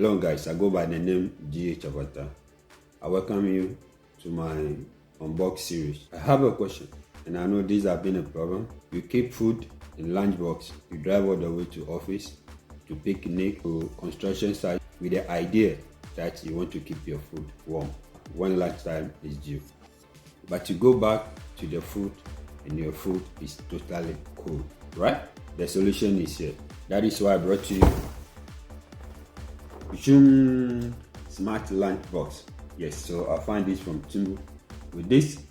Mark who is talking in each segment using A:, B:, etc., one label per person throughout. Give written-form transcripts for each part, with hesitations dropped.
A: Hello guys, I go by the name GH Avatar. I welcome you to my unbox series. I have a question, and I know these have been a problem. You keep food in lunchbox, you drive all the way to office, to picnic, to construction site with the idea that you want to keep your food warm when lunchtime is due. But you go back to the food and your food is totally cold, right? The solution is here. That is why I brought to you Zoom Smart Lunch Box. Yes, so I find this from Temu. With this,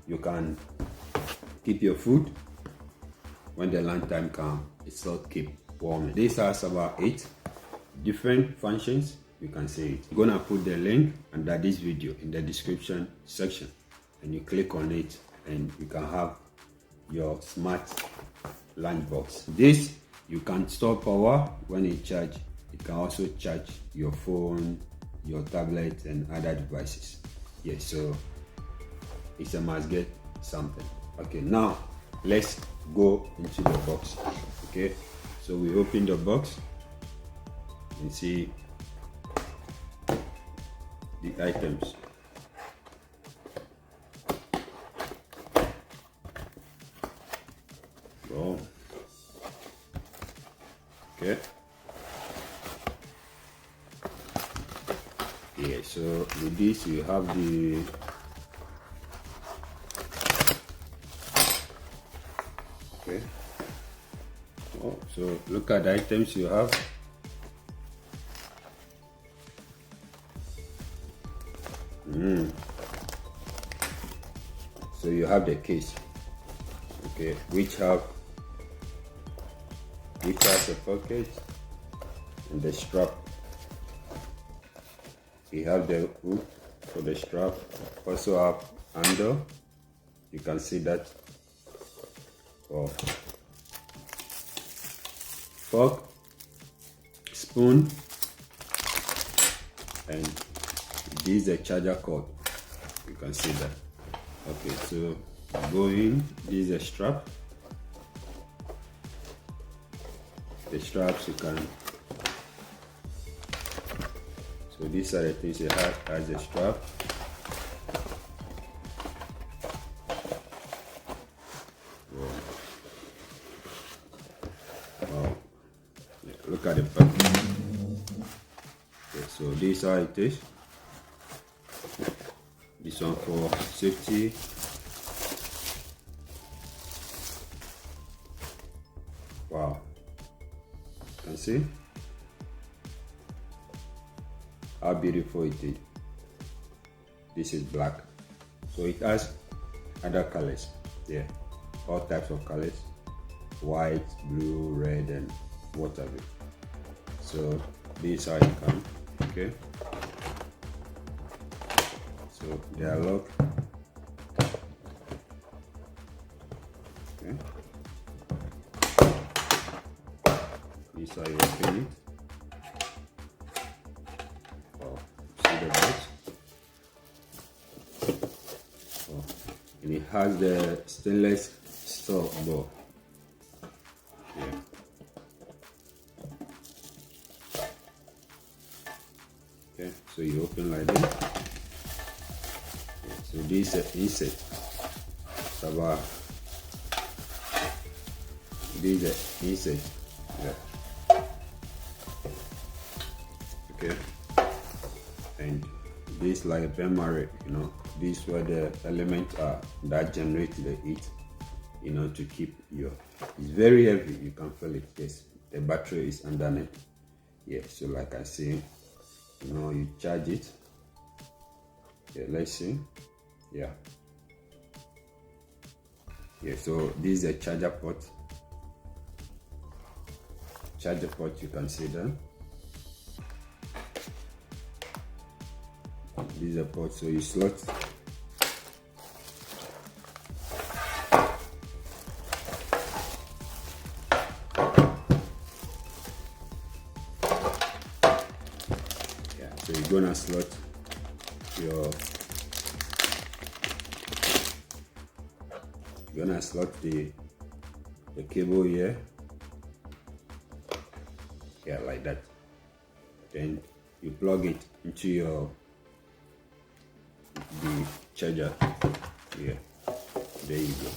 A: you can keep your food when the lunchtime comes. It's all keep warm. This has about 8 different functions. You can see it. I'm gonna put the link under this video in the description section, and you click on it, and you can have your smart lunch box. This you can store power when it charge. It can also charge your phone, your tablet, and other devices. Yes, so it's a must get something. Okay, now let's go into the box. Okay, so we open the box and see the items. So, okay. Yeah, so with this you have the okay. Oh, so look at the items you have. So you have the case, okay, which has a pocket and the strap. We have the hook for the strap, also have handle. You can see that. Oh. Fork, spoon, and this is a charger cord. You can see that. Okay, so go in. This is a strap. The straps you can. So these are the things you have as a strap. Wow. Yeah, look at the pack. Okay, so this is how it is. This one for safety. Wow. You can see how beautiful it is. This is black, so it has other colors. Yeah, all types of colors: white, blue, red, and whatever. So this is how it comes. Okay, so they are locked. Okay, this is how you open it. And it has the stainless steel door. Yeah. Okay, so you open like this. Yeah, so this is an insert. This is an insert. Yeah. Okay. And this like a primary, this is where the elements are that generate the heat, to keep your. It's very heavy. You can feel it. Yes, the battery is underneath. Yeah, so like I say, you charge it. Yeah, let's see. Yeah. Yeah, so this is a charger port. Charger port, you can see that. This is a port, so you slot. Yeah, so you're gonna slot the cable here. Yeah, like that. Then you plug it into the charger. Yeah, there you go.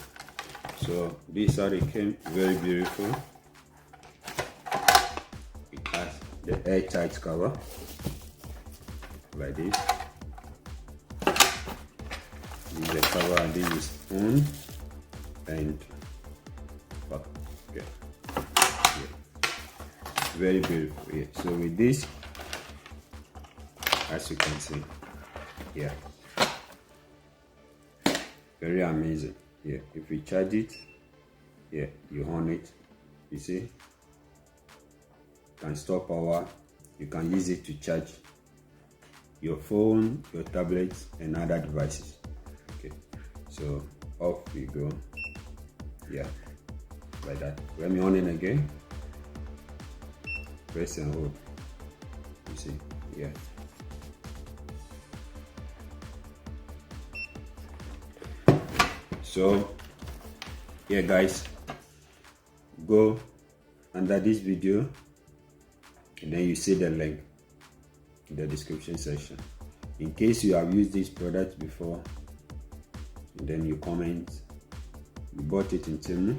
A: So this is how they came. Very beautiful. It has the airtight cover like this. This is the cover and this is on and up. Okay. Yeah. Very beautiful. Yeah. So with this, as you can see, yeah, very amazing. Yeah, if you charge it, yeah, you on it, you see, can store power. You can use it to charge your phone, your tablets, and other devices. Okay, so off we go. Yeah, like that. Let me on it again. Press and hold. You see, yeah. So yeah guys, go under this video and then you see the link in the description section in case you have used this product before, and then you comment you bought it in Temu.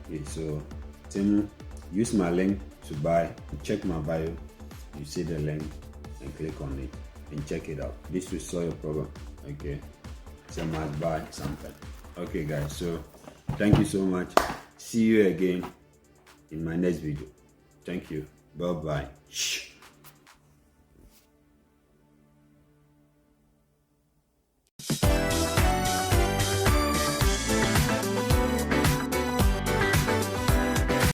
A: Okay, so Temu, use my link to buy. Check my bio, you see the link and click on it and check it out. This will solve your problem. Okay, so must buy something. Okay guys, so thank you so much. See you again in my next video. Thank you. Bye bye.